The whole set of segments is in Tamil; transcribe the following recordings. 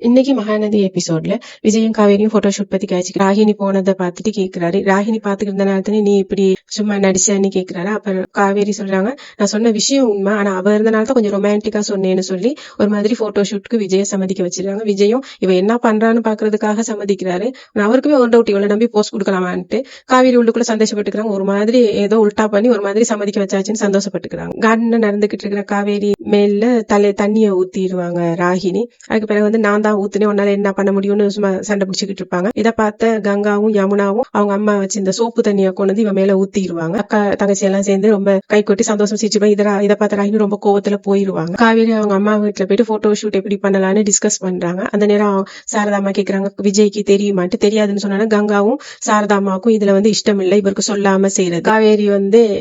இன்னைக்கு மகாநதி எபிசோட்ல விஜயும் காவேரியும் போட்டோ ஷூட் பத்தி காய்ச்சி ராகினி போனதை பார்த்துட்டு கேக்குறாரு. ராகினி பாத்துக்கிட்டு இருந்த நேரத்துல நீ இப்படி சும்மா நடிச்சேன்னு கேக்குறாரு. அப்புறம் காவேரி சொல்றாங்க, நான் சொன்ன விஷயம் உண்மை, ஆனா அவ இருந்தனால தான் கொஞ்சம் ரொமான்டிக்கா சொன்னேன்னு சொல்லி ஒரு மாதிரி போட்டோ ஷூட்க்கு விஜய சம்மதிக்க வச்சிருக்காங்க. விஜயும் இவ என்ன பண்றான்னு பாக்குறதுக்காக சம்மதிக்கிறாரு. அவருக்குமே ஒரு டவுட், இவளை நம்பி போஸ்ட் கொடுக்கலாமான்ட்டு. காவேரி உள்ளுக்குள்ள சந்தோஷப்பட்டுக்கிறாங்க. ஒரு மாதிரி ஏதோ உல்டா பண்ணி ஒரு மாதிரி சம்மதிக்க வச்சாச்சுன்னு சந்தோஷப்பட்டுக்கிறாங்க. கார்டன்ல நடந்துகிட்டு இருக்கிற காவேரி மேல தண்ணிய ஊத்திடுவாங்க ராகினி. அதுக்கு பிறகு நான் தான் ஊத்துனேன், உன்னால என்ன பண்ண முடியும்னு சும்மா சண்டை பிடிச்சிக்கிட்டு இருப்பாங்க. இதை பார்த்த கங்காவும் யமுனாவும் அவங்க அம்மா வச்சு இந்த சோப்பு தண்ணியை கொண்டு வந்து இவன் மேல ஊத்திடுவாங்க. அக்கா தங்கச்சி எல்லாம் சேர்ந்து ரொம்ப கை கொட்டி சந்தோஷம் சிரிச்சுப்பாங்க. இதை பார்த்த ராகினி ரொம்ப கோவத்துல போயிருவாங்க. காவேரி அவங்க அம்மா வீட்டுல போயிட்டு போட்டோ ஷூட் எப்படி பண்ணலாம்னு டிஸ்கஸ் பண்றாங்க. அந்த நேரம் சாரதா அம்மா கேக்குறாங்க, விஜய்க்கு தெரியுமான்ட்டு. தெரியாதுன்னு சொன்னாலும் கங்காவும் சாரதா அம்மாவுக்கும் இதுல இஷ்டம் இல்லை, இவருக்கு சொல்லாம செய்யறது. காவேரி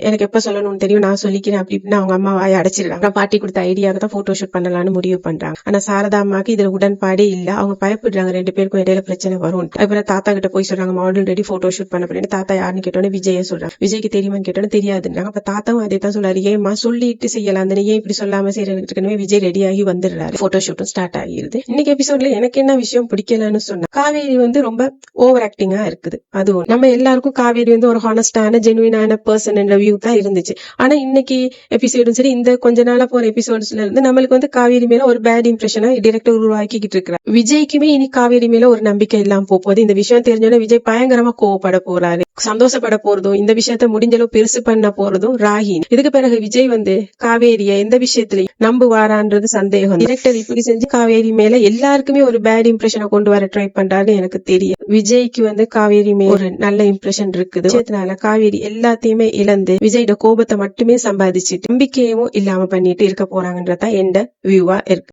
எனக்கு எப்ப சொல்லணும்னு தெரியும், நான் சொல்லிக்கிறேன் அப்படின்னு அவங்க அம்மா வாயை அடைச்சிருக்காங்க. பாட்டி கொடுத்த ஐடியாவை தான் போட்டோ ஷூட் பண்ணலாம்னு முடிவு பண்றாங்க. ஆனா சாரதா அம்மாக்கு இதுல உடன்பாடே இல்ல. அவங்க பயப்படுறாங்க ரெண்டு பேருக்கும் இடையில பிரச்சனை வரும். அப்புறம் தாத்தா கிட்ட போய் சொல்றாங்க, மாடல் ரெடி போட்டோ ஷூட் பண்ண போறேன்னு. தாத்தா யாருன்னு கேட்டோன்னு விஜய சொல்றாங்க. விஜய்க்கு தெரியுமான்னு கேட்டோன்னு தெரியாதுன்றாங்க. அப்ப தாத்தாவும் அதே தான் சொல்றாரு, ஏமா சொல்லிட்டு செய்யலாம், அந்த ஏன் இப்படி சொல்லாம செய்யறதுக்கு. விஜய் ரெடி ஆகி வந்துடுறாரு. போட்டோ ஷூட்டும் ஸ்டார்ட் ஆகிருது. இன்னைக்கு எபிசோட்ல எனக்கு என்ன விஷயம் பிடிக்கலன்னு சொன்னா, காவேரி ரொம்ப ஓவர் ஆக்டிங்கா இருக்குது. அதுவும் நம்ம எல்லாருக்கும் காவேரி ஒரு ஹானஸ்டான ஜெனுவினான பர்சன் என்ற வியூ தான் இருந்துச்சு. ஆனா இன்னைக்கு எபிசோடும் சரி, இந்த கொஞ்ச நாளா போற எபிசோட்ஸ்ல இருந்து நம்மளுக்கு காவேரி மேல ஒரு பேட் இம்ப்ரெஷனை டைரக்டர் உருவாக்கிட்டு இருக்கிறார். விஜய்க்குமே இனி காவேரி மேல ஒரு நம்பிக்கை இல்லாம போகுது. இந்த விஷயம் தெரிஞ்சோட விஜய் பயங்கரமா கோவப்பட போறாரு. சந்தோஷப்பட போறதும் இந்த விஷயத்த முடிஞ்சளவு பெருசு பண்ண போறதும் ராகினி. இதுக்கு பிறகு விஜய் காவேரிய எந்த விஷயத்திலையும் நம்புவாரான்றது சந்தேகம். டைரக்டர் இப்படி செஞ்சு காவேரி மேல எல்லாருக்குமே ஒரு பேட் இம்ப்ரெஷனை கொண்டு வர ட்ரை பண்றாருன்னு எனக்கு தெரியும். விஜய்க்கு காவேரி மேல ஒரு நல்ல இம்ப்ரெஷன் இருக்குது. அதனால காவேரி எல்லாத்தையுமே இழந்து விஜயோட கோபத்தை மட்டுமே சம்பாதிச்சுட்டு நம்பிக்கையும் இல்லாம பண்ணிட்டு இருக்க போறாங்கன்றதான் எந்த வியூவா இருக்கு.